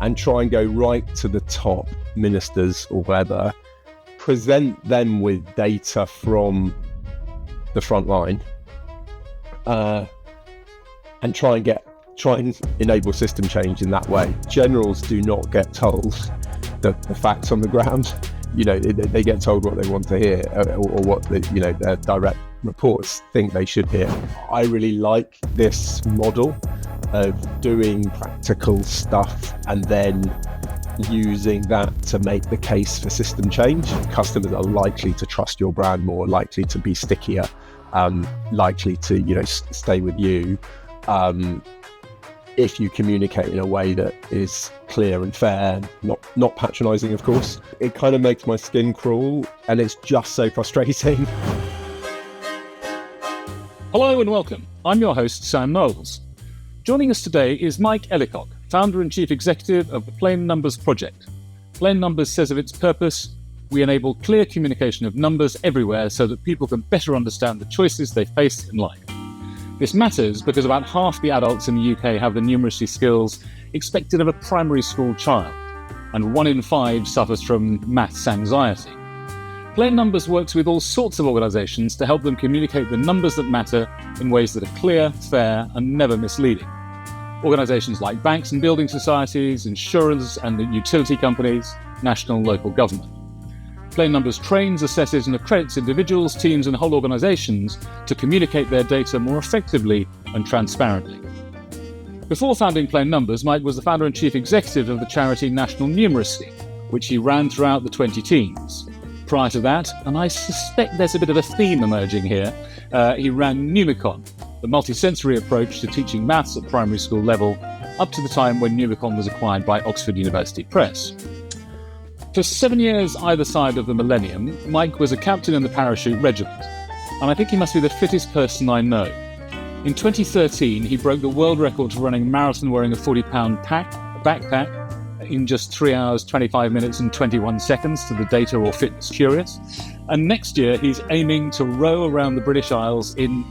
and try and go right to the top ministers or whatever, present them with data from the front line, and try and enable system change in that way. Generals do not get told the facts on the ground. They get told what they want to hear, or what their direct reports think they should hear. I really like this model of doing practical stuff and then using that to make the case for system change. Customers are likely to trust your brand more, likely to be stickier, likely to stay with you if you communicate in a way that is clear and fair, not patronizing, of course. It kind of makes my skin crawl, and it's just so frustrating. Hello and welcome. I'm your host, Sam Knowles. Joining us today is Mike Ellicock, founder and chief executive of the Plain Numbers Project. Plain Numbers says of its purpose, we enable clear communication of numbers everywhere so that people can better understand the choices they face in life. This matters because about half the adults in the UK have the numeracy skills expected of a primary school child, and 1 in 5 suffers from maths anxiety. Plain Numbers works with all sorts of organisations to help them communicate the numbers that matter in ways that are clear, fair, and never misleading. Organisations like banks and building societies, insurers and utility companies, national and local government. Plain Numbers trains, assesses and accredits individuals, teams and whole organisations to communicate their data more effectively and transparently. Before founding Plain Numbers, Mike was the founder and chief executive of the charity National Numeracy, which he ran throughout the 2010s. Prior to that, and I suspect there's a bit of a theme emerging here, he ran Numicon, the multisensory approach to teaching maths at primary school level, up to the time when Numicon was acquired by Oxford University Press. For 7 years either side of the millennium, Mike was a captain in the parachute regiment, and I think he must be the fittest person I know. In 2013, he broke the world record for running a marathon wearing a 40-pound backpack, in just 3 hours, 25 minutes and 21 seconds to the data or fitness curious. And next year, he's aiming to row around the British Isles in,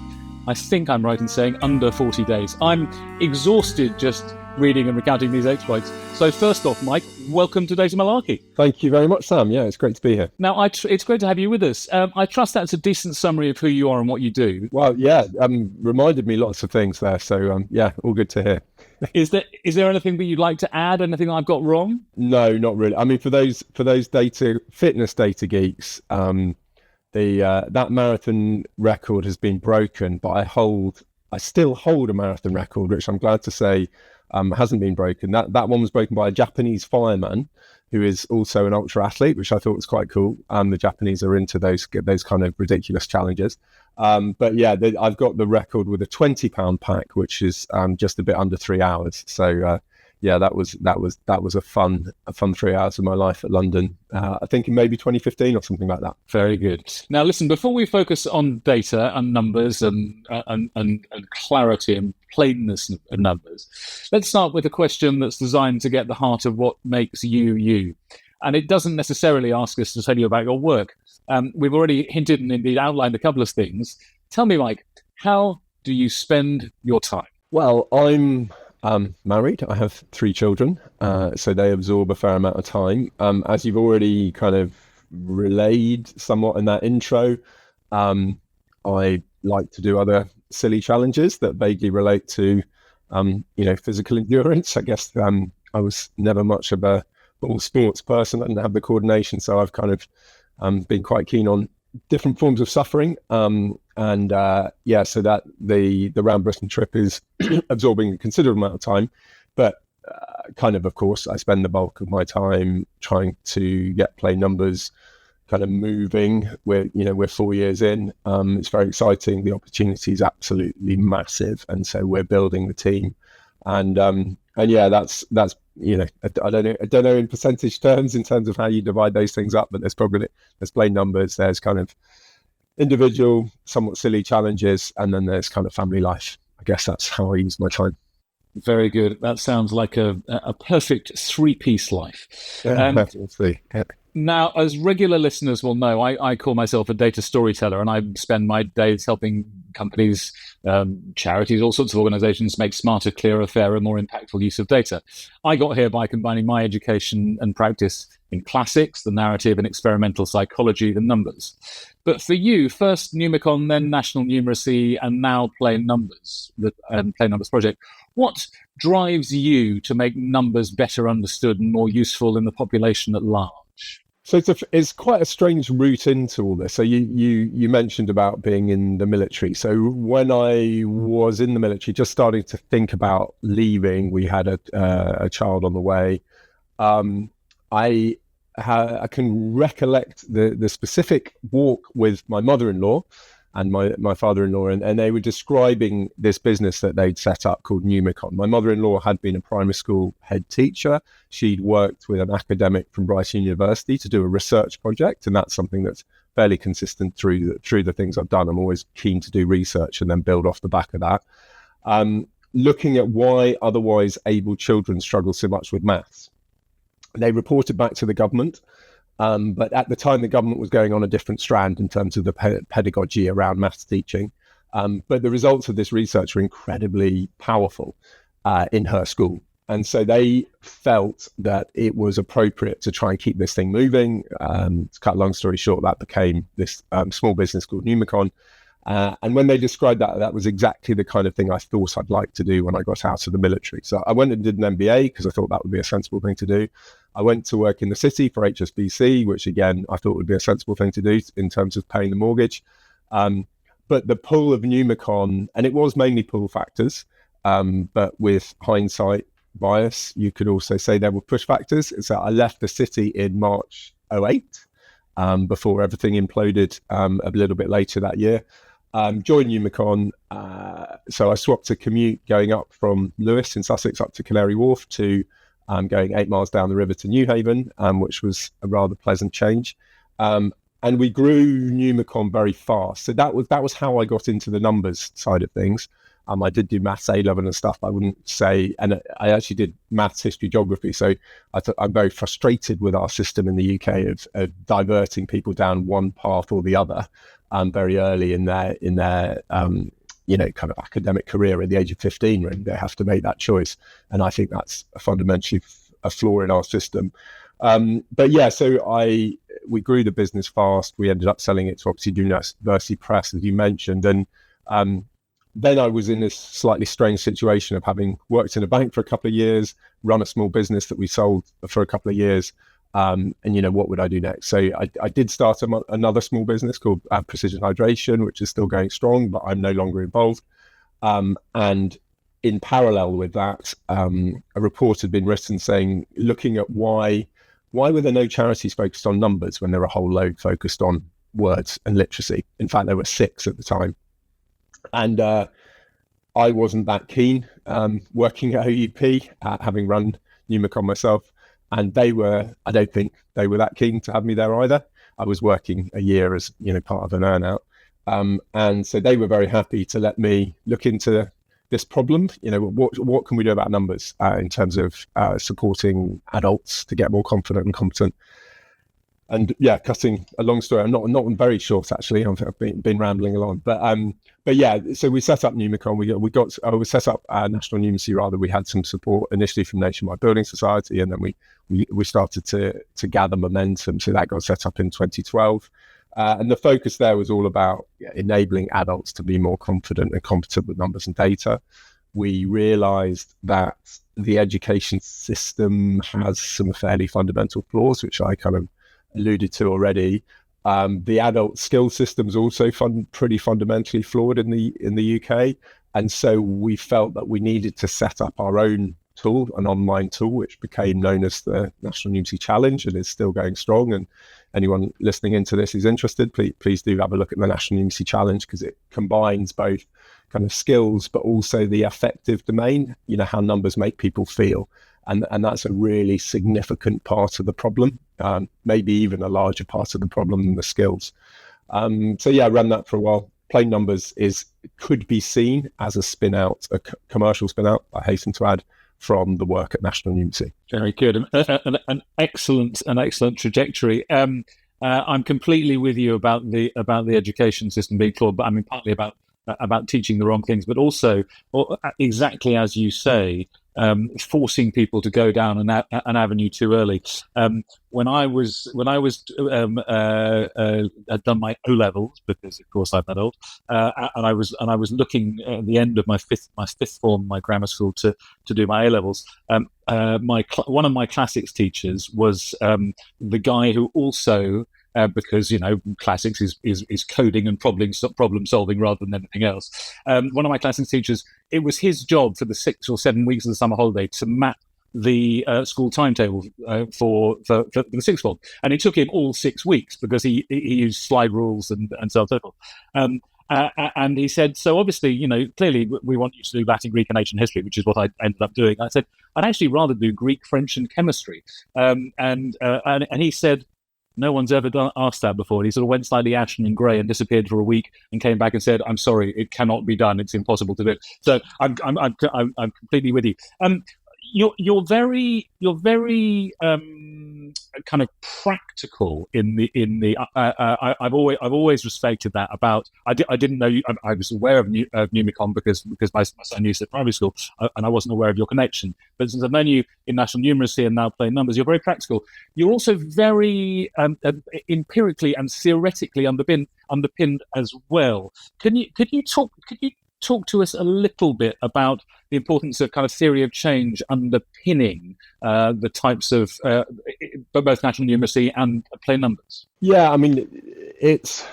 I think I'm right in saying, under 40 days. I'm exhausted just reading and recounting these exploits. So first off, Mike, welcome to Data Malarkey. Thank you very much, Sam. Yeah, it's great to be here. Now, it's great to have you with us. I trust that's a decent summary of who you are and what you do. Well, yeah, reminded me lots of things there. So, yeah, all good to hear. Is there anything that you'd like to add? Anything I've got wrong? No, not really. I mean, for those fitness data geeks, that marathon record has been broken, but I still hold a marathon record, which I'm glad to say hasn't been broken. That one was broken by a Japanese fireman who is also an ultra athlete, which I thought was quite cool. The Japanese are into those kind of ridiculous challenges. But yeah, I've got the record with a 20-pound pack, which is just a bit under 3 hours. So yeah, that was a fun 3 hours of my life at London. I think in maybe 2015 or something like that. Very good. Now, listen, before we focus on data and numbers and clarity and plainness of numbers, let's start with a question that's designed to get the heart of what makes you, you. And it doesn't necessarily ask us to tell you about your work. We've already hinted and indeed outlined a couple of things. Tell me, Mike, how do you spend your time? Well, I'm married. I have 3 children, so they absorb a fair amount of time. As you've already kind of relayed somewhat in that intro, I like to do other silly challenges that vaguely relate to, physical endurance. I guess I was never much of a all sports person. I didn't have the coordination, so I've kind of been quite keen on different forms of suffering. So that the round Britain trip is absorbing a considerable amount of time, but of course, I spend the bulk of my time trying to get Plain Numbers kind of moving. We're 4 years in. It's very exciting. The opportunity is absolutely massive, and so we're building the team. And yeah, that's I don't know in percentage terms in terms of how you divide those things up, but there's Plain Numbers, there's kind of individual, somewhat silly challenges, and then there's kind of family life. I guess that's how I use my time. Very good. That sounds like a perfect 3-piece life. Definitely. Now, as regular listeners will know, I call myself a data storyteller, and I spend my days helping companies, charities, all sorts of organizations make smarter, clearer, fairer, more impactful use of data. I got here by combining my education and practice in classics, the narrative, and experimental psychology, the numbers. But for you, first Numicon, then National Numeracy, and now Plain Numbers, the Plain Numbers project. What drives you to make numbers better understood and more useful in the population at large? So it's quite a strange route into all this. So you mentioned about being in the military. So when I was in the military, just starting to think about leaving, we had a child on the way. I can recollect the specific walk with my mother-in-law and my father-in-law, and they were describing this business that they'd set up called Numicon. My mother-in-law had been a primary school head teacher. She'd worked with an academic from Brighton University to do a research project, and that's something that's fairly consistent through the things I've done. I'm always keen to do research and then build off the back of that. Looking at why otherwise able children struggle so much with maths. They reported back to the government. But at the time, the government was going on a different strand in terms of the pedagogy around maths teaching. But the results of this research were incredibly powerful in her school. And so they felt that it was appropriate to try and keep this thing moving. To cut a long story short, that became this small business called Numicon. And when they described that, that was exactly the kind of thing I thought I'd like to do when I got out of the military. So I went and did an MBA because I thought that would be a sensible thing to do. I went to work in the city for HSBC, which again, I thought would be a sensible thing to do in terms of paying the mortgage. But the pull of Numicon, and it was mainly pull factors, but with hindsight bias, you could also say there were push factors. So I left the city in March 2008, before everything imploded a little bit later that year. Joined Numicon, so I swapped a commute going up from Lewes in Sussex up to Canary Wharf to going 8 miles down the river to Newhaven, which was a rather pleasant change. And we grew Numicon very fast. So that was how I got into the numbers side of things. I did do maths A-level and stuff. I wouldn't say, and I actually did maths, history, geography. So I'm very frustrated with our system in the UK of diverting people down one path or the other very early in their kind of academic career at the age of 15. Really, they have to make that choice, and I think that's fundamentally a flaw in our system. But yeah, so we grew the business fast. We ended up selling it to obviously University Press, as you mentioned, and then I was in this slightly strange situation of having worked in a bank for a couple of years, run a small business that we sold for a couple of years. And, what would I do next? So I did start another small business called Precision Hydration, which is still going strong, but I'm no longer involved. And in parallel with that, a report had been written saying, looking at why were there no charities focused on numbers when there were a whole load focused on words and literacy? In fact, there were 6 at the time. And I wasn't that keen working at OUP, having run Numicon myself. And I don't think they were that keen to have me there either. I was working a year as, part of an earnout. And so they were very happy to let me look into this problem. What can we do about numbers in terms of supporting adults to get more confident and competent? And yeah, cutting a long story, I'm not very short actually. I've been rambling along, but yeah. So we set up Numicon. We set up National Numeracy rather. We had some support initially from Nationwide Building Society, and then we started to gather momentum. So that got set up in 2012, and the focus there was all about enabling adults to be more confident and competent with numbers and data. We realised that the education system has some fairly fundamental flaws, which I kind of alluded to already. The adult skill system's also pretty fundamentally flawed in the UK, and so we felt that we needed to set up our own tool, an online tool, which became known as the National Numeracy Challenge and is still going strong. And anyone listening into this is interested, please do have a look at the National Numeracy Challenge, because it combines both kind of skills but also the affective domain, how numbers make people feel. And that's a really significant part of the problem, maybe even a larger part of the problem than the skills. So yeah, I ran that for a while. Plain Numbers could be seen as a spin out, a commercial spin out, I hasten to add, from the work at National Numeracy. Very good. An excellent trajectory. I'm completely with you about the education system being flawed, but I mean partly about teaching the wrong things, but also exactly as you say, forcing people to go down an avenue too early. When I had done my O levels, because of course I'm that old, and I was looking at the end of my fifth form, my grammar school, to do my A levels. One of my classics teachers was the guy who also, because classics is coding and problem solving rather than anything else. One of my classics teachers, it was his job for the 6 or 7 weeks of the summer holiday to map the school timetable for the sixth form, and it took him all 6 weeks because he used slide rules and so on and so forth. And he said, so obviously, clearly we want you to do Latin, Greek, and ancient history, which is what I ended up doing. I said, I'd actually rather do Greek, French, and chemistry. And he said, no one's ever asked that before. And he sort of went slightly ashen and grey and disappeared for a week and came back and said, "I'm sorry, it cannot be done. It's impossible to do." So I'm completely with you. You're very kind of practical in the. I've always respected that about. I didn't know you. I was aware of Numicon because my son used it at primary school, and I wasn't aware of your connection. But since I've known you in National Numeracy and now Plain Numbers, you're very practical. You're also very empirically and theoretically underpinned as well. Could you talk to us a little bit about the importance of kind of theory of change underpinning the types of both National Numeracy and Plain Numbers? Yeah, I mean, it's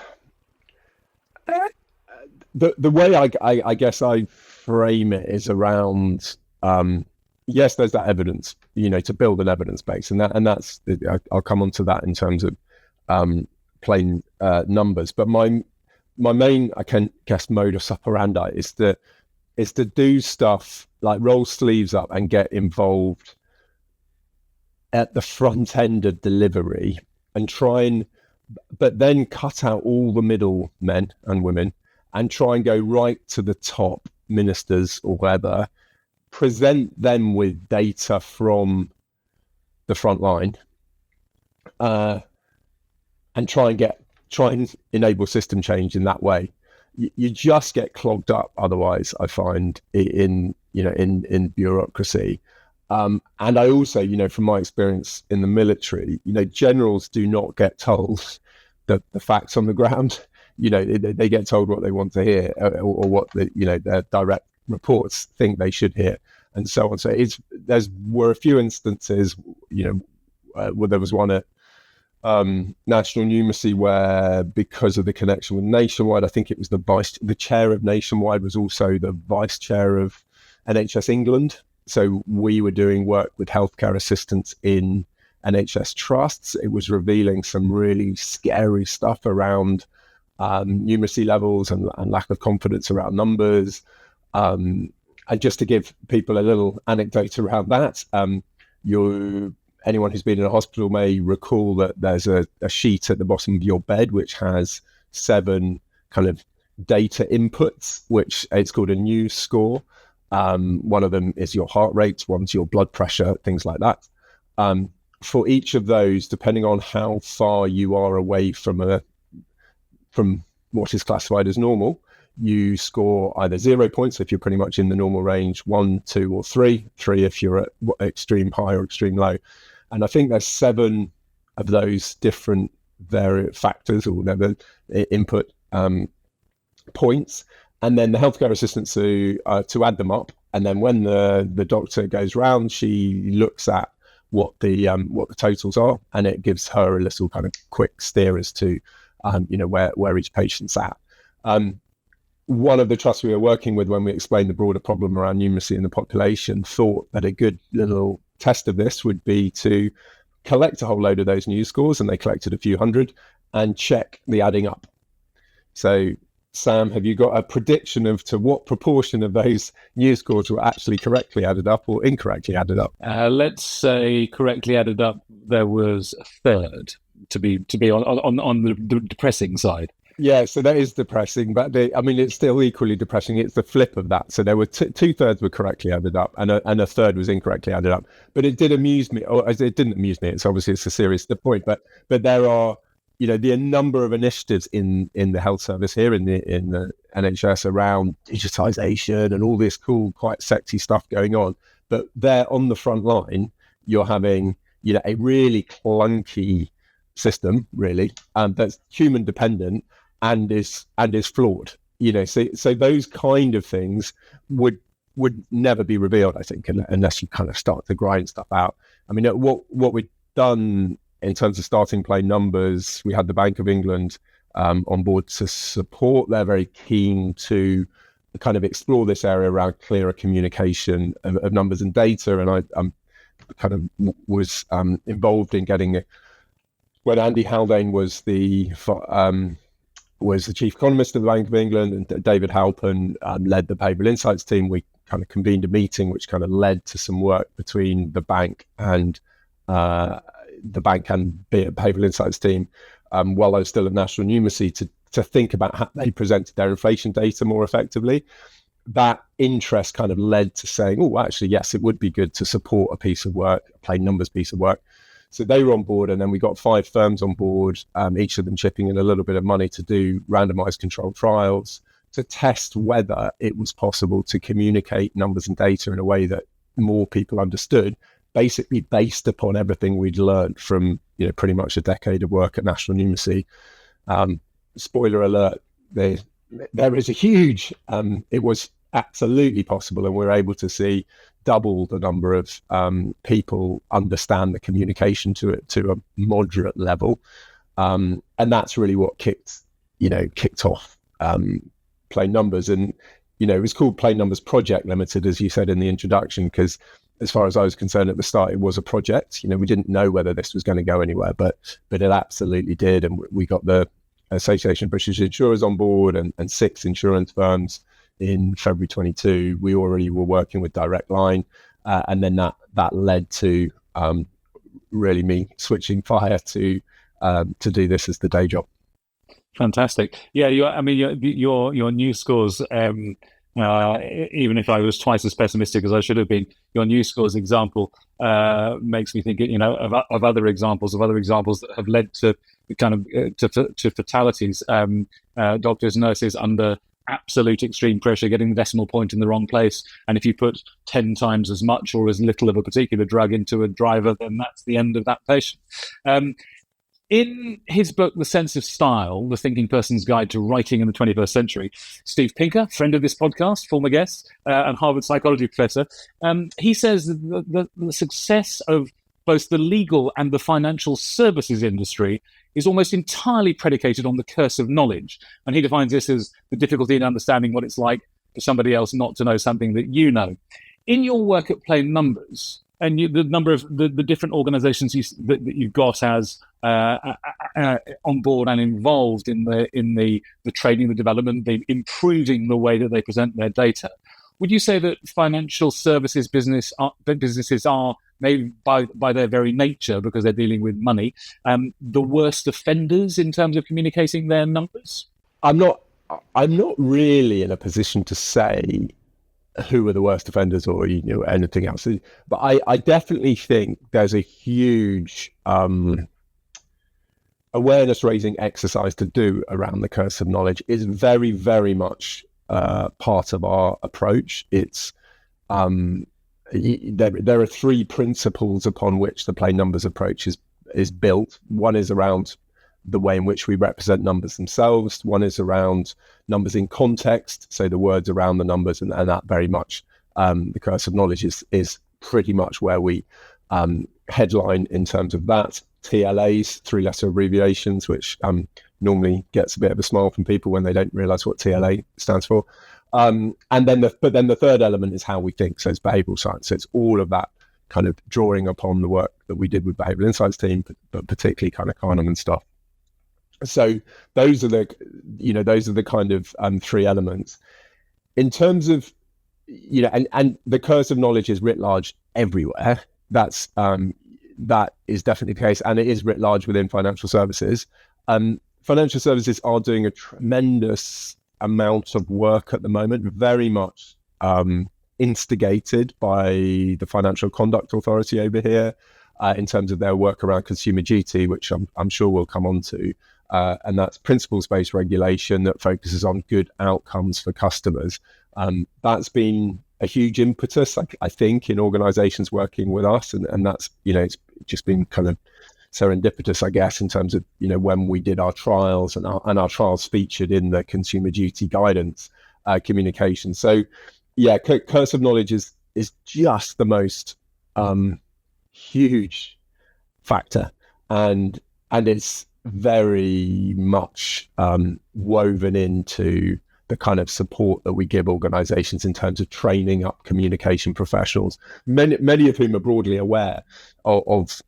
the way I guess I frame it is around yes, there's that evidence, to build an evidence base, and that's I'll come on to that in terms of plain numbers, but my main, I can guess, modus operandi is to do stuff like roll sleeves up and get involved at the front end of delivery and but then cut out all the middle men and women and try and go right to the top ministers or whatever, present them with data from the front line, and try and enable system change in that way. You just get clogged up otherwise, I find, in bureaucracy. And I also, from my experience in the military, generals do not get told the facts on the ground. They get told what they want to hear, or what their direct reports think they should hear, and so on. So were a few instances, where there was one at National Numeracy where, because of the connection with Nationwide, I think it was the chair of Nationwide was also the vice chair of NHS England. So we were doing work with healthcare assistants in NHS trusts. It was revealing some really scary stuff around numeracy levels and lack of confidence around numbers. And just to give people a little anecdote around that, anyone who's been in a hospital may recall that there's a sheet at the bottom of your bed which has 7 kind of data inputs, which it's called a news score. One of them is your heart rate, one's your blood pressure, things like that. For each of those, depending on how far you are away from what is classified as normal, you score either 0 points if you're pretty much in the normal range, 1, 2, or 3 if you're at extreme high or extreme low. And I think there's 7 of those different factors or whatever input points, and then the healthcare assistants to add them up. And then when the doctor goes round, she looks at what the totals are, and it gives her a little kind of quick steer as to where each patient's at. One of the trusts we were working with, when we explained the broader problem around numeracy in the population, thought that a good little test of this would be to collect a whole load of those news scores, and they collected a few hundred, and check the adding up. So, Sam, have you got a prediction of to what proportion of those news scores were actually correctly added up or incorrectly added up? Let's say correctly added up, there was a third, to be on the depressing side. Yeah, so that is depressing, but I mean, it's still equally depressing. It's the flip of that. So there were two-thirds were correctly added up, and a third was incorrectly added up. But it did amuse me, or it didn't amuse me. It's a serious point, but there are, the number of initiatives in the health service here in the NHS around digitization and all this cool, quite sexy stuff going on. But there on the front line, you're having, a really clunky system, really, that's human dependent and is flawed. So those kind of things would never be revealed, I think, unless you kind of start to grind stuff out. I mean, what we've done in terms of starting plain numbers, we had the Bank of England on board to support. They're very keen to kind of explore this area around clearer communication of numbers and data, and I kind of was involved in getting when Andy Haldane was the chief economist of the Bank of England, and David Halpin led the behavioural insights team. We kind of convened a meeting which kind of led to some work between the bank and behavioural insights team while I was still at National Numeracy to think about how they presented their inflation data more effectively. That interest kind of led to saying, oh, actually, yes, it would be good to support a piece of work, a plain numbers piece of work. So they were on board, and then we got 5 firms on board, each of them chipping in a little bit of money to do randomized controlled trials to test whether it was possible to communicate numbers and data in a way that more people understood, basically based upon everything we'd learned from pretty much a decade of work at National Numeracy. Spoiler alert, there is a huge, it was absolutely possible, and we're able to see double the number of people understand the communication to a moderate level, and that's really what kicked off Plain Numbers. And it was called Plain Numbers Project Limited, as you said in the introduction, because as far as I was concerned at the start, it was a project. We didn't know whether this was going to go anywhere, but it absolutely did, and we got the Association of British Insurers on board and 6 insurance firms in February 22. We already were working with Direct Line, and then that led to really me switching fire to do this as the day job. Fantastic. Yeah, your news scores. Even if I was twice as pessimistic as I should have been, your news scores example makes me think, of other examples that have led to kind of to fatalities. Doctors, nurses under absolute extreme pressure, getting the decimal point in the wrong place, and if you put 10 times as much or as little of a particular drug into a driver, then that's the end of that patient. In his book, The Sense of Style, The Thinking Person's Guide to Writing in the 21st Century, Steve Pinker, friend of this podcast, former guest, and Harvard psychology professor, he says that the success of both the legal and the financial services industry is almost entirely predicated on the curse of knowledge. And he defines this as the difficulty in understanding what it's like for somebody else not to know something that you know. In your work at Plain Numbers, and the number of the different organizations that you've got as on board and involved in the training, the development, the improving the way that they present their data, would you say that financial services businesses are, maybe by their very nature, because they're dealing with money, the worst offenders in terms of communicating their numbers? I'm not really in a position to say who are the worst offenders or anything else, but I definitely think there's a huge awareness raising exercise to do around the curse of knowledge. Is very, very much part of our approach. It's there are 3 principles upon which the Plain Numbers approach is built. One is around the way in which we represent numbers themselves. One is around numbers in context, so the words around the numbers, and that very much the curse of knowledge is pretty much where we headline in terms of that. TLAs, 3-letter abbreviations, which normally gets a bit of a smile from people when they don't realize what TLA stands for. And then the third element is how we think. So it's behavioral science. So it's all of that kind of drawing upon the work that we did with Behavioral Insights team, but particularly kind of Kahneman stuff. So those are the kind of 3 elements. In terms of, and the curse of knowledge is writ large everywhere. That is definitely the case, and it is writ large within financial services. financial services are doing a tremendous amount of work at the moment, very much instigated by the Financial Conduct Authority over here in terms of their work around consumer duty, which I'm sure we'll come on to. And that's principles-based regulation that focuses on good outcomes for customers. That's been a huge impetus, I think, in organizations working with us. And that's, it's just been kind of serendipitous, I guess, in terms of, when we did our trials and our trials featured in the consumer duty guidance communication. So, yeah, curse of knowledge is just the most huge factor, and it's very much woven into the kind of support that we give organizations in terms of training up communication professionals, many of whom are broadly aware of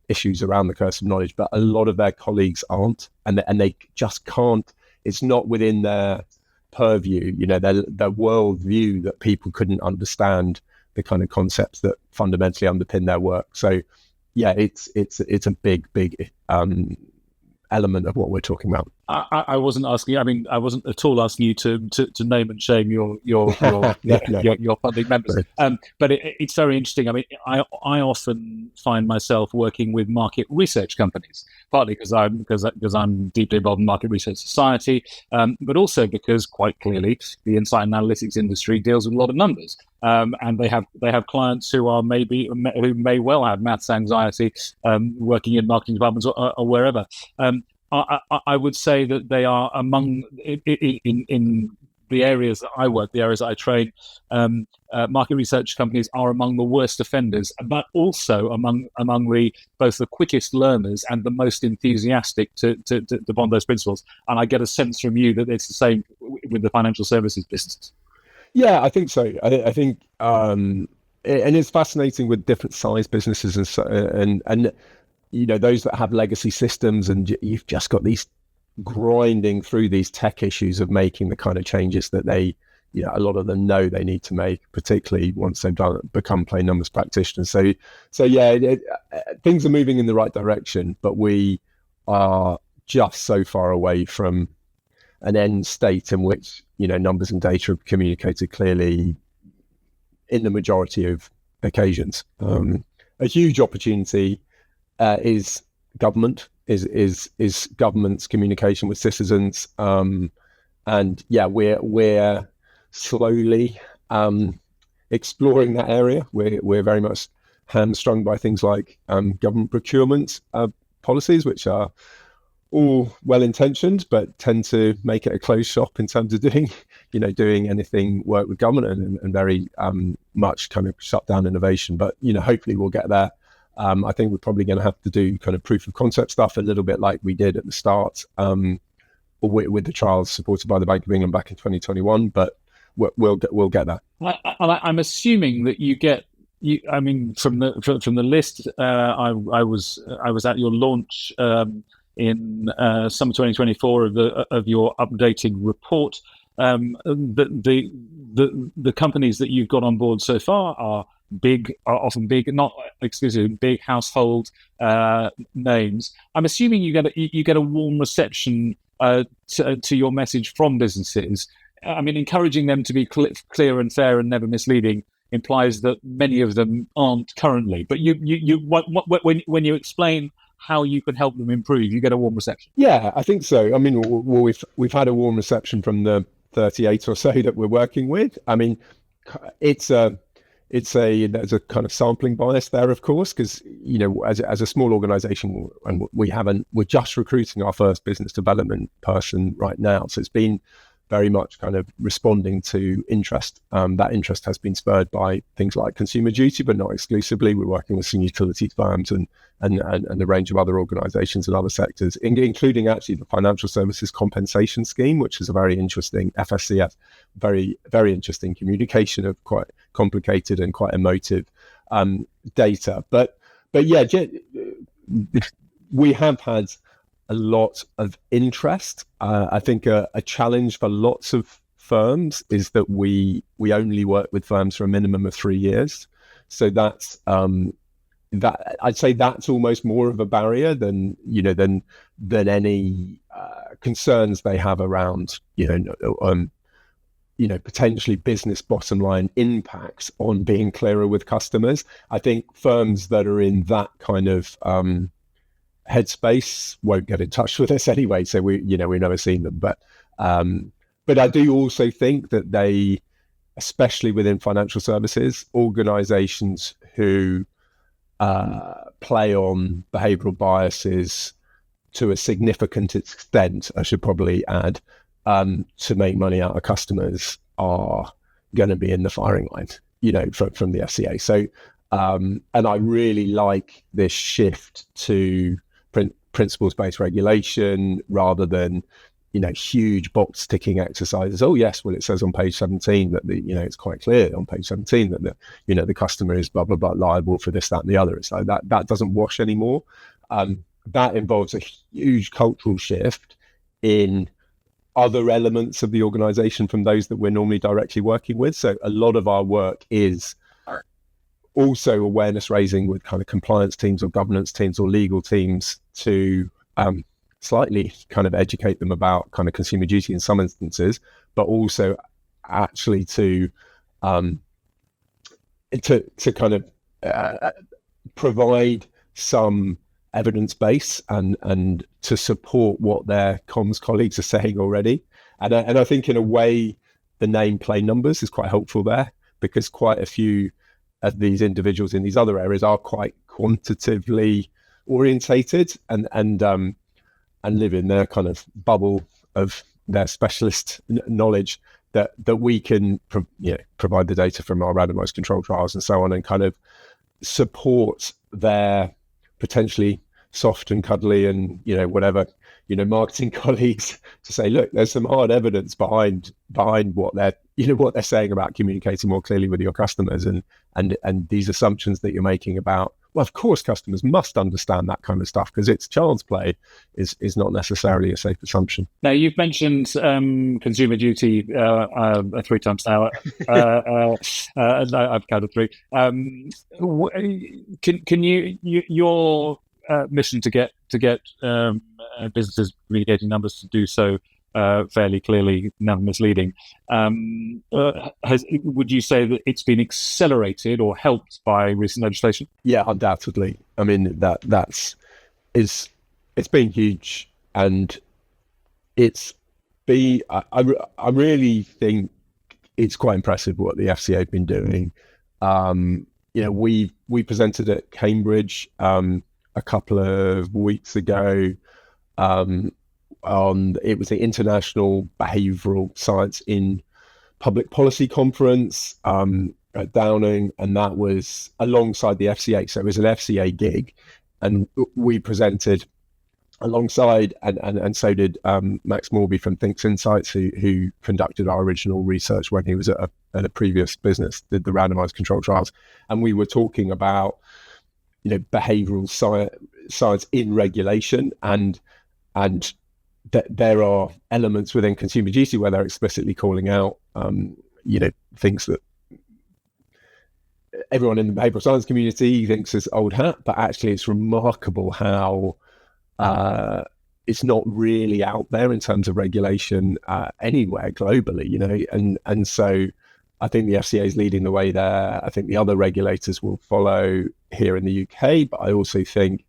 issues around the curse of knowledge, but a lot of their colleagues aren't, and they just can't. It's not within their purview, their world view, that people couldn't understand the kind of concepts that fundamentally underpin their work. So yeah, it's a big element of what we're talking about. I wasn't asking. I mean, I wasn't at all asking you to name and shame your funding members. But it's very interesting. I mean, I often find myself working with market research companies, partly because I'm deeply involved in Market Research Society, but also because quite clearly the insight and analytics industry deals with a lot of numbers, and they have clients who may well have maths anxiety, working in marketing departments or wherever. I would say that they are among, in the areas that I work, the areas that I train, market research companies are among the worst offenders, but also among both the quickest learners and the most enthusiastic to bond those principles. And I get a sense from you that it's the same with the financial services business. Yeah, I think so. I think, and it's fascinating with different size businesses and those that have legacy systems, and you've just got these grinding through these tech issues of making the kind of changes that they, a lot of them know they need to make, particularly once they've become plain numbers practitioners. So yeah, things are moving in the right direction, but we are just so far away from an end state in which, numbers and data are communicated clearly in the majority of occasions. A huge opportunity is government, is government's communication with citizens, and yeah, we're slowly exploring that area. We're very much hamstrung by things like government procurement policies, which are all well-intentioned but tend to make it a closed shop in terms of doing anything work with government, and very much kind of shut down innovation. But hopefully we'll get there. I think we're probably going to have to do kind of proof of concept stuff a little bit like we did at the start with the trials supported by the Bank of England back in 2021, but we'll get there. I'm assuming that you get. I mean, from the list, I was at your launch in summer 2024 of your updated report. The companies that you've got on board so far are often big, not exclusively big household names. I'm assuming you get a warm reception to your message from businesses. I mean, encouraging them to be clear and fair and never misleading implies that many of them aren't currently. But when you explain how you can help them improve, you get a warm reception. Yeah, I think so. I mean, we've had a warm reception from the 38 or so that we're working with. I mean, there's a kind of sampling bias there, of course, because as a small organization, and we're just recruiting our first business development person right now, so it's been very much kind of responding to interest. That interest has been spurred by things like consumer duty, but not exclusively. We're working with some utility firms and a range of other organizations in other sectors, including actually the Financial Services Compensation Scheme, which is a very interesting FSCS, very, very interesting communication of quite complicated and quite emotive data. But yeah, we have had a lot of interest. I think a challenge for lots of firms is that we only work with firms for a minimum of 3 years. So that's that I'd say that's almost more of a barrier than any concerns they have around, potentially business bottom line impacts on being clearer with customers. I think firms that are in that kind of headspace won't get in touch with us anyway. So we've never seen them. But I do also think that they, especially within financial services, organizations who play on behavioral biases to a significant extent, I should probably add, to make money out of customers are going to be in the firing line, from the FCA. So, and I really like this shift to principles-based regulation rather than, huge box ticking exercises. Oh yes, well it says on page 17 that it's quite clear on page 17 that the customer is blah blah blah liable for this, that, and the other. It's like that doesn't wash anymore. That involves a huge cultural shift in other elements of the organization from those that we're normally directly working with. So a lot of our work is also awareness raising with kind of compliance teams or governance teams or legal teams to slightly kind of educate them about kind of consumer duty in some instances, but also actually to kind of provide some evidence base and to support what their comms colleagues are saying already. And I think in a way, the name Plain Numbers is quite helpful there, because quite a few of these individuals in these other areas are quite quantitatively orientated and live in their kind of bubble of their specialist knowledge that we can provide the data from our randomized controlled trials and so on, and kind of support their potentially soft and cuddly and whatever marketing colleagues to say, look, there's some hard evidence behind what they're saying about communicating more clearly with your customers, and these assumptions that you're making about, well, of course customers must understand that kind of stuff because it's child's play is not necessarily a safe assumption. Now, you've mentioned consumer duty 3 times now. I've counted 3. Can your mission to get businesses communicating numbers to do so fairly clearly, never misleading, would you say that it's been accelerated or helped by recent legislation? Yeah, undoubtedly. I mean, it's been huge, and I really think it's quite impressive what the FCA have been doing. We presented at Cambridge a couple of weeks ago it was the International Behavioural Science in Public Policy Conference at Downing, and that was alongside the FCA. So it was an FCA gig, and we presented alongside, and so did Max Morby from Thinks Insights, who conducted our original research when he was at a previous business, did the randomized controlled trials, and we were talking about behavioural science in regulation, and that there are elements within consumer duty where they're explicitly calling out things that everyone in the behavioural science community thinks is old hat, but actually it's remarkable how it's not really out there in terms of regulation anywhere globally, and so I think the FCA is leading the way there. I think the other regulators will follow here in the UK, but I also think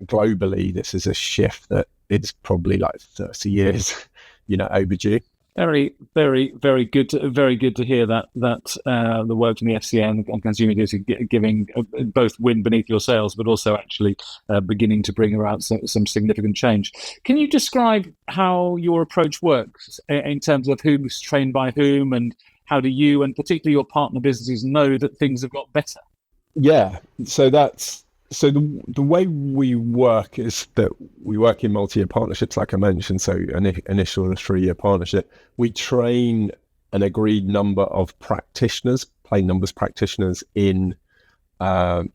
globally this is a shift that it's probably like 30 years, overdue. Very, very, very good. Very good to hear that the work in the FCA and consumer duty giving both wind beneath your sails, but also actually beginning to bring about some significant change. Can you describe how your approach works in terms of who's trained by whom, and how do you and particularly your partner businesses know that things have got better? Yeah, so the way we work is that we work in multi-year partnerships, like I mentioned. So an initial 3-year partnership. We train an agreed number of practitioners, Plain Numbers practitioners, in our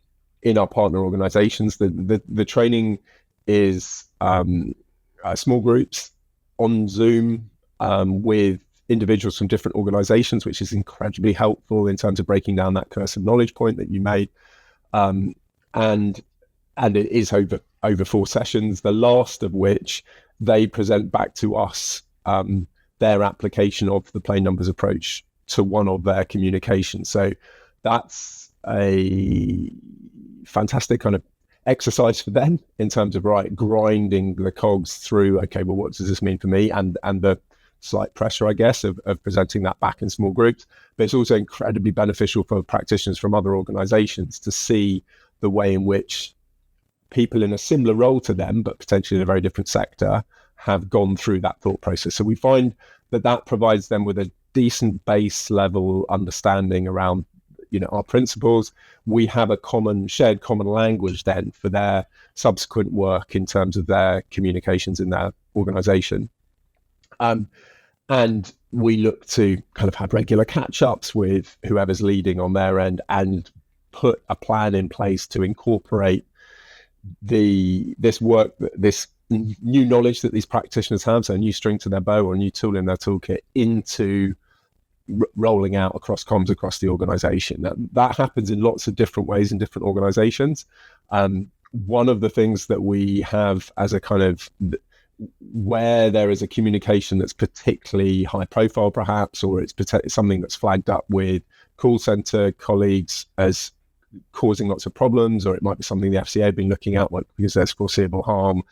partner organizations. The training is small groups on Zoom with individuals from different organizations, which is incredibly helpful in terms of breaking down that curse of knowledge point that you made. And it is over 4 sessions, the last of which they present back to us their application of the plain numbers approach to one of their communications. So that's a fantastic kind of exercise for them in terms of grinding the cogs through, okay, well, what does this mean for me, and the slight pressure, I guess, of presenting that back in small groups. But it's also incredibly beneficial for practitioners from other organizations to see the way in which people in a similar role to them, but potentially in a very different sector, have gone through that thought process. So we find that provides them with a decent base level understanding around, our principles. We have a shared common language then for their subsequent work in terms of their communications in their organization. And we look to kind of have regular catch-ups with whoever's leading on their end and put a plan in place to incorporate this work, this new knowledge that these practitioners have, so a new string to their bow or a new tool in their toolkit, into rolling out across comms across the organization. That happens in lots of different ways in different organizations. One of the things that we have as a kind of, where there is a communication that's particularly high profile perhaps, or it's something that's flagged up with call center colleagues as causing lots of problems, or it might be something the FCA have been looking at because there's foreseeable harm,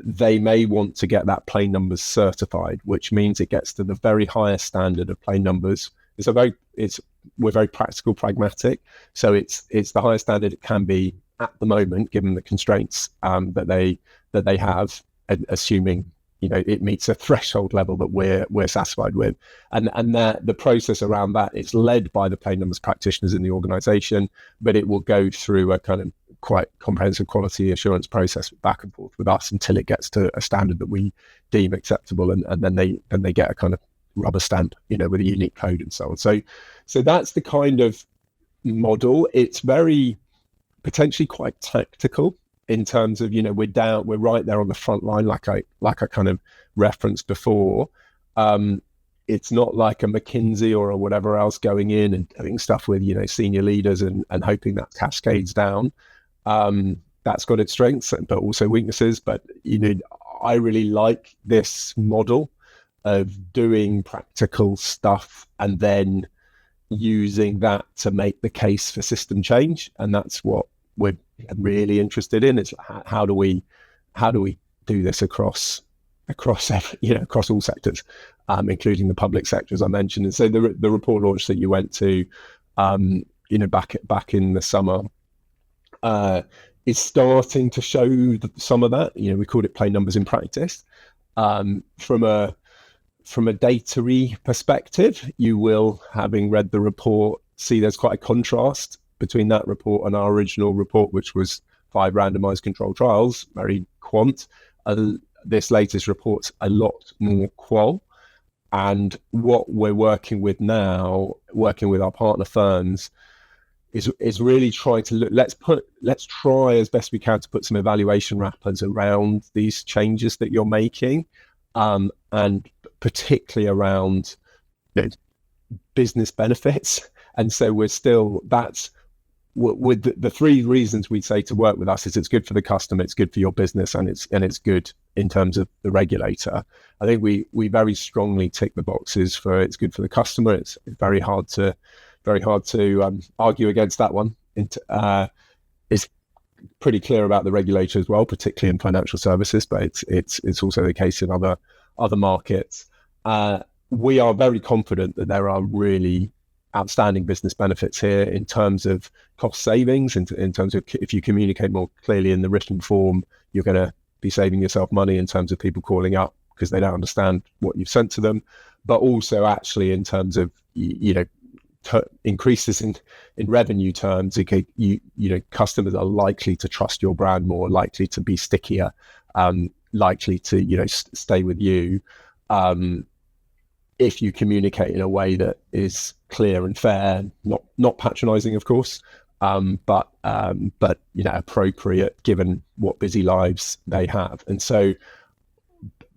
they may want to get that plain numbers certified, which means it gets to the very highest standard of plain numbers. We're very practical, pragmatic, so it's the highest standard it can be at the moment, given the constraints that they have, assuming it meets a threshold level that we're satisfied with, and that the process around that is led by the plain numbers practitioners in the organisation, but it will go through a kind of quite comprehensive quality assurance process back and forth with us until it gets to a standard that we deem acceptable, and then they get a kind of rubber stamp, with a unique code and so on. So that's the kind of model. It's very potentially quite tactical in terms of, we're right there on the front line, like I kind of referenced before. It's not like a McKinsey or whatever else going in and doing stuff with, senior leaders and hoping that cascades down. That's got its strengths, but also weaknesses. But, I really like this model of doing practical stuff and then using that to make the case for system change. And that's what we're really interested in. It's how do we do this across across all sectors, including the public sector, as I mentioned. And so the report launch that you went to, back in the summer, is starting to show some of that. We called it plain numbers in practice. From a data-y perspective, you will, having read the report, see there's quite a contrast between that report and our original report, which was 5 randomized controlled trials, very quant. This latest report's a lot more qual. And what we're working with now, working with our partner firms, is really trying to look, let's try as best we can to put some evaluation wrappers around these changes that you're making, and particularly around business benefits. And so we're still, that's with the 3 reasons we'd say to work with us is it's good for the customer, it's good for your business, and it's good in terms of the regulator. I think we very strongly tick the boxes for it's good for the customer. It's very hard to argue against that one. It's pretty clear about the regulator as well, particularly in financial services, but it's also the case in other markets. We are very confident that there are really outstanding business benefits here in terms of cost savings, in terms of if you communicate more clearly in the written form, you're going to be saving yourself money in terms of people calling up because they don't understand what you've sent to them, but also actually in terms of increases in revenue terms. Customers are likely to trust your brand more, likely to be stickier, likely to stay with you if you communicate in a way that is clear and fair, not patronizing, of course, but appropriate given what busy lives they have. And so,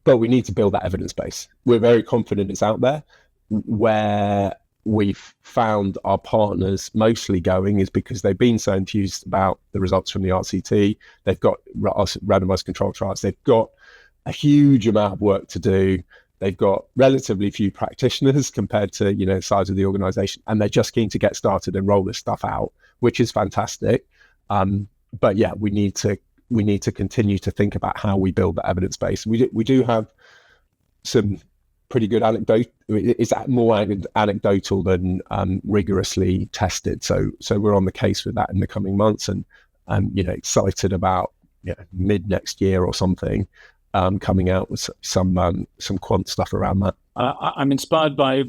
but we need to build that evidence base. We're very confident it's out there. Where we've found our partners mostly going is because they've been so enthused about the results from the RCT. They've got randomized control trials. They've got a huge amount of work to do. They've got relatively few practitioners compared to, the size of the organization, and they're just keen to get started and roll this stuff out, which is fantastic. But yeah, we need to continue to think about how we build that evidence base. We do have some pretty good anecdote. It's more anecdotal than rigorously tested. So we're on the case with that in the coming months, and excited about mid next year or something coming out with some quant stuff around that. I'm inspired by,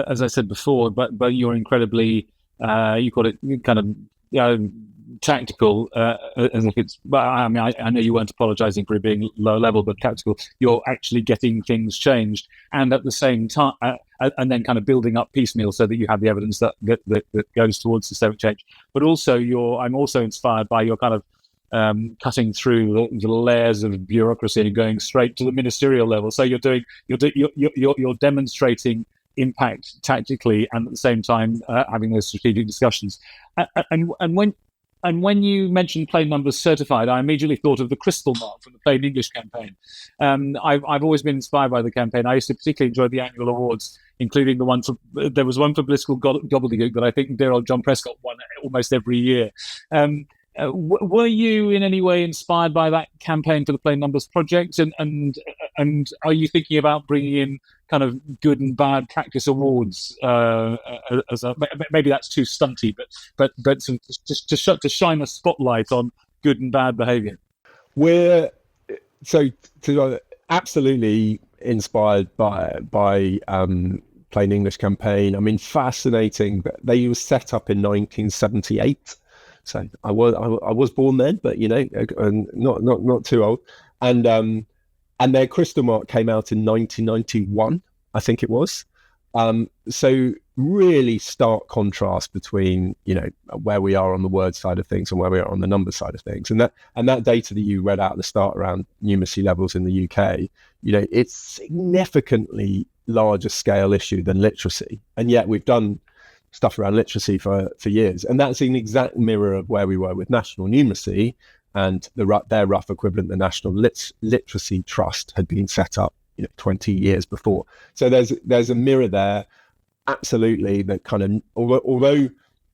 as I said before, but you're incredibly, you call it kind of tactical, as if it's. Well, I mean, I know you weren't apologising for it being low level, but tactical. You're actually getting things changed, and at the same time, and then kind of building up piecemeal so that you have the evidence that goes towards systemic change. But also, I'm also inspired by your kind of cutting through the layers of bureaucracy and going straight to the ministerial level. So you're demonstrating impact tactically, and at the same time having those strategic discussions. And when you mentioned Plain Numbers Certified, I immediately thought of the crystal mark from the Plain English campaign. I've always been inspired by the campaign. I used to particularly enjoy the annual awards, including the one there was one for political gobbledygook that I think dear old John Prescott won almost every year. Were you in any way inspired by that campaign for the Plain Numbers Project, and are you thinking about bringing in kind of good and bad practice awards maybe that's too stunty, but to shine a spotlight on good and bad behaviour? We're absolutely inspired by Plain English campaign. I mean, fascinating. But they were set up in 1978. So I was born then, but not too old. And their crystal mark came out in 1991, I think it was. So really stark contrast between where we are on the word side of things and where we are on the number side of things. And that data that you read out at the start around numeracy levels in the UK, it's significantly larger scale issue than literacy, and yet we've done stuff around literacy for years, and that's an exact mirror of where we were with national numeracy, and their rough equivalent, the National Literacy Trust, had been set up 20 years before. So there's a mirror there, absolutely. That kind of, although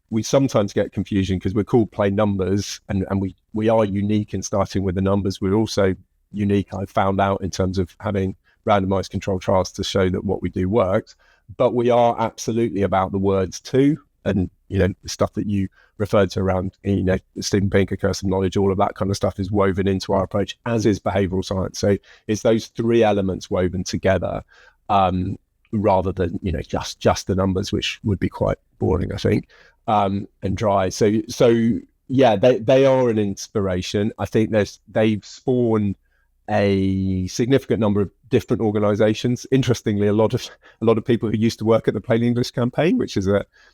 we sometimes get confusion because we're called Plain Numbers, and we are unique in starting with the numbers. We're also unique, I found out, in terms of having randomized controlled trials to show that what we do works. But we are absolutely about the words too, and the stuff that you referred to around Steven Pinker, curse of knowledge, all of that kind of stuff is woven into our approach, as is behavioural science. So it's those three elements woven together, rather than just the numbers, which would be quite boring, I think, and dry. So yeah, they are an inspiration. I think they've spawned a significant number of different organizations. Interestingly, a lot of people who used to work at the Plain English campaign, which is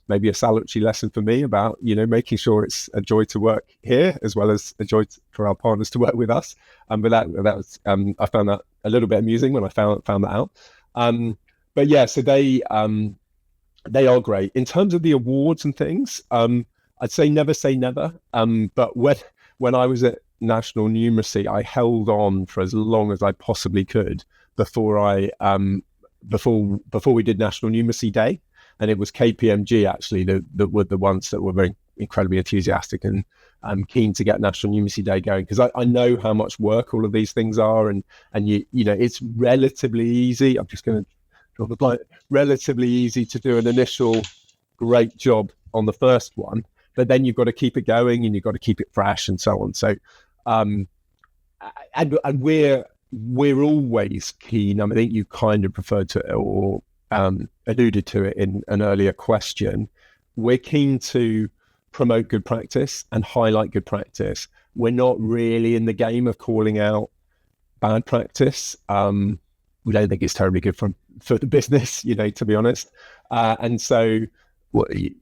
maybe a salutary lesson for me about making sure it's a joy to work here as well as a joy for our partners to work with us. But that was I found that a little bit amusing when I found that out. But yeah, so they are great in terms of the awards and things. I'd say never. But when I was at National Numeracy, I held on for as long as I possibly could before we did National Numeracy Day, and it was KPMG actually that were the ones that were very incredibly enthusiastic and keen to get National Numeracy Day going, because I know how much work all of these things are, and it's relatively easy. I'm just going to drop a line. Relatively easy to do an initial great job on the first one, but then you've got to keep it going and you've got to keep it fresh and so on. So and we're always keen. I think you kind of referred to it or alluded to it in an earlier question. We're keen to promote good practice and highlight good practice. We're not really in the game of calling out bad practice. We don't think it's terribly good for the business, to be honest. And so,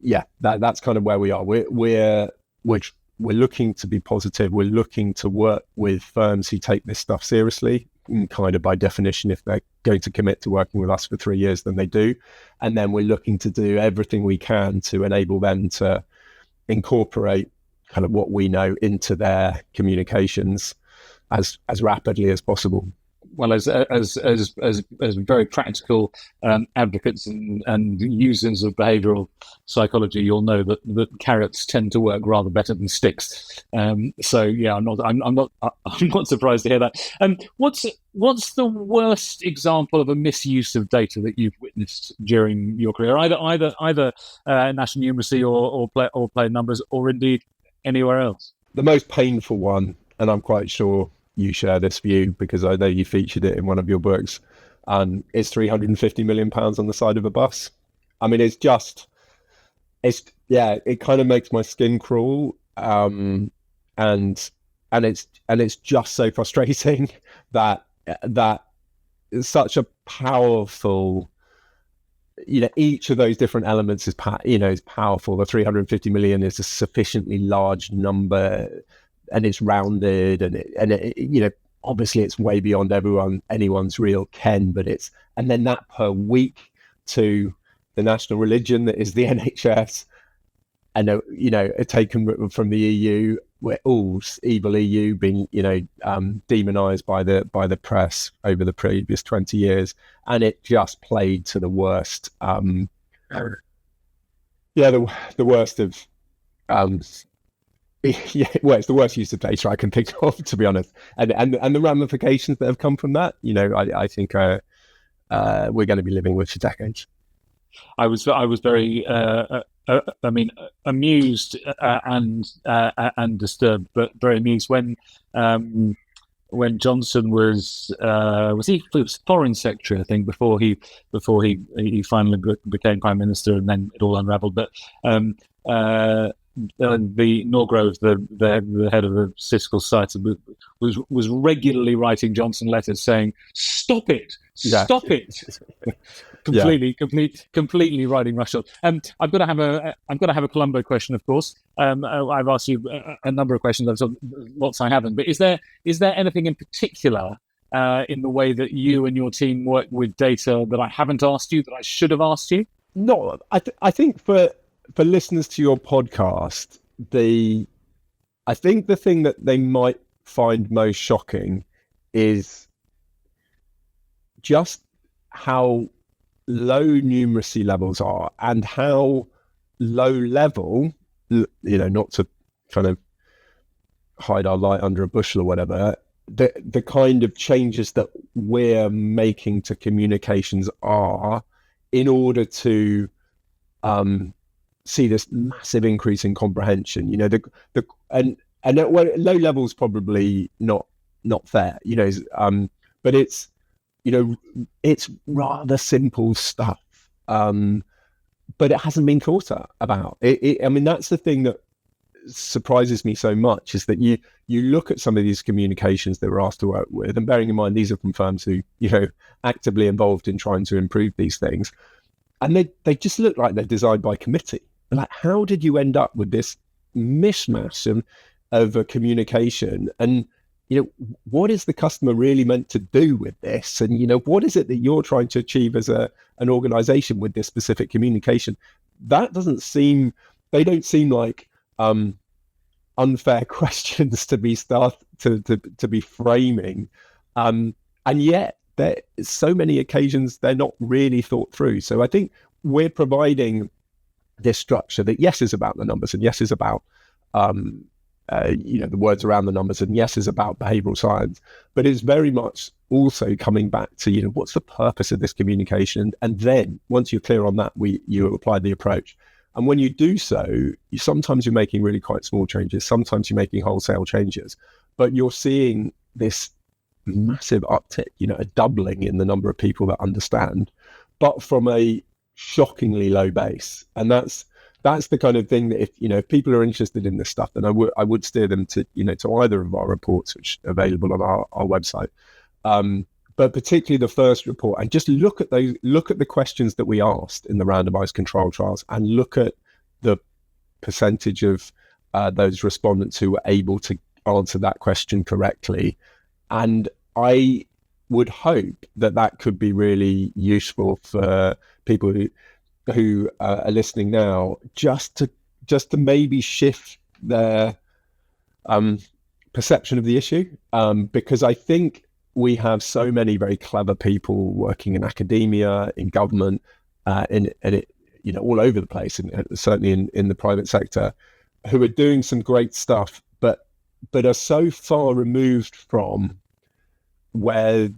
yeah, that's kind of where we are. We're looking to be positive. We're looking to work with firms who take this stuff seriously, and kind of by definition, if they're going to commit to working with us for 3 years, then they do. And then we're looking to do everything we can to enable them to incorporate kind of what we know into their communications as rapidly as possible. well, as very practical advocates and users of behavioural psychology, you'll know that carrots tend to work rather better than sticks. So yeah, I'm not surprised to hear that. What's the worst example of a misuse of data that you've witnessed during your career, either national numeracy or plain numbers, or indeed anywhere else? The most painful one, and I'm quite sure you share this view because I know you featured it in one of your books, is £350 million on the side of a bus. I mean, it kind of makes my skin crawl, and it's just so frustrating that it's such a powerful. Each of those different elements is powerful. The 350 million is a sufficiently large number, and it's rounded, and obviously it's way beyond anyone's real ken. And then that per week to the national religion that is the NHS, and taken from the EU, we're all evil EU being demonized by the press over the previous 20 years, and it just played to the worst. The worst of it's the worst use of data I can think of, to be honest, and the ramifications that have come from that. I think we're going to be living with for decades. I was very amused and disturbed, but very amused when Johnson was foreign secretary, I think, before he finally became prime minister, and then it all unravelled. But the Norgrove, the head of the Statistical Society, was regularly writing Johnson letters saying, "Stop it, stop it." Completely riding roughshod. I've got to have a Columbo question, of course. I've asked you a number of questions. I've said lots I haven't. But is there anything in particular in the way that you and your team work with data that I haven't asked you that I should have asked you? No, I think for listeners to your podcast, I think the thing that they might find most shocking is just how low numeracy levels are, and how low level, not to kind of hide our light under a bushel or whatever, the kind of changes that we're making to communications are in order to see this massive increase in comprehension. And at low levels probably not fair, but it's rather simple stuff, but it hasn't been thought about. I mean, that's the thing that surprises me so much, is that you look at some of these communications that we're asked to work with, and bearing in mind these are from firms who actively involved in trying to improve these things, and they just look like they're designed by committee. Like, how did you end up with this mishmash of a communication? And what is the customer really meant to do with this? And, what is it that you're trying to achieve as an organization with this specific communication? They don't seem like unfair questions to be to be framing. And yet there so many occasions they're not really thought through. So I think we're providing this structure that, yes, is about the numbers, and yes, is about the words around the numbers, and yes, is about behavioral science, but it's very much also coming back to what's the purpose of this communication. And then once you're clear on that, you apply the approach. And when you do so, sometimes you're making really quite small changes, sometimes you're making wholesale changes, but you're seeing this massive uptick, a doubling in the number of people that understand, but from a shockingly low base. And that's the kind of thing that if people are interested in this stuff, then I would steer them to to either of our reports, which are available on our website, but particularly the first report, and just look at the questions that we asked in the randomized control trials, and look at the percentage of those respondents who were able to answer that question correctly. And I would hope that could be really useful for people who are listening now, just to maybe shift their perception of the issue, because I think we have so many very clever people working in academia, in government, all over the place, and certainly in the private sector, who are doing some great stuff, but are so far removed from where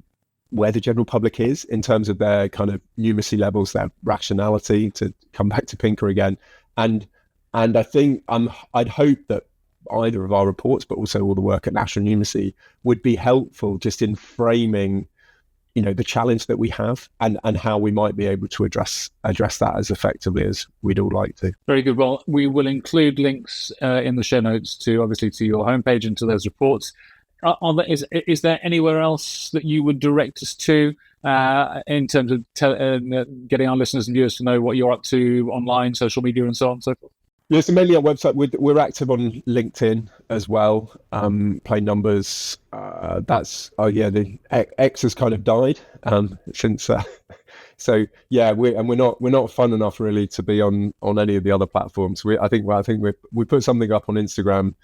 the general public is in terms of their kind of numeracy levels, their rationality, to come back to Pinker again. And I think I'd hope that either of our reports, but also all the work at National Numeracy, would be helpful just in framing, the challenge that we have and how we might be able to address that as effectively as we'd all like to. Very good. Well, we will include links in the show notes to your homepage and to those reports. Is there anywhere else that you would direct us to in terms of getting our listeners and viewers to know what you're up to online, social media, and so on and so forth? Yes, so mainly our website. We're active on LinkedIn as well. Plain Numbers. The X has kind of died since. So yeah, we're not fun enough really to be on any of the other platforms. I think we put something up on Instagram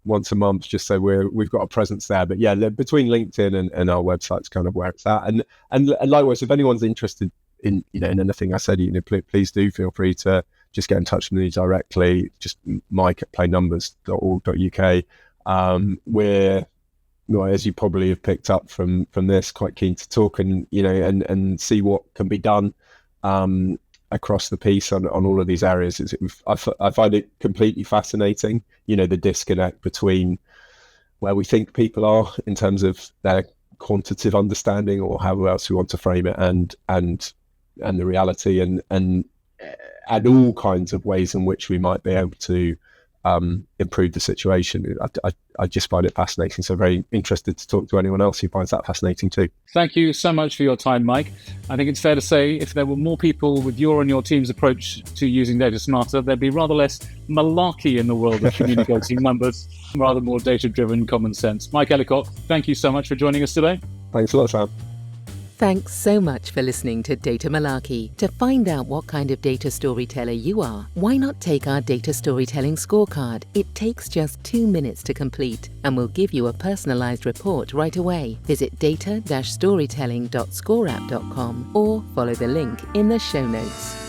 once a month just so we've got a presence there. But yeah, between LinkedIn and our website's kind of where it's at. And likewise, if anyone's interested in in anything I said, please do feel free to just get in touch with me directly. Just mike@plainnumbers.org.uk. We're, as you probably have picked up from this, quite keen to talk and and see what can be done across the piece on all of these areas. I find it completely fascinating, the disconnect between where we think people are in terms of their quantitative understanding, or however else we want to frame it, and the reality, and all kinds of ways in which we might be able to improve the situation. I just find it fascinating. So very interested to talk to anyone else who finds that fascinating too. Thank you so much for your time, Mike. I think it's fair to say if there were more people with your and your team's approach to using data smarter, there'd be rather less malarkey in the world of communicating numbers, rather more data-driven common sense. Mike Ellicock, thank you so much for joining us today. Thanks a lot, Sam. Thanks so much for listening to Data Malarkey. To find out what kind of data storyteller you are, why not take our data storytelling scorecard? It takes just 2 minutes to complete and will give you a personalized report right away. Visit data-storytelling.scoreapp.com or follow the link in the show notes.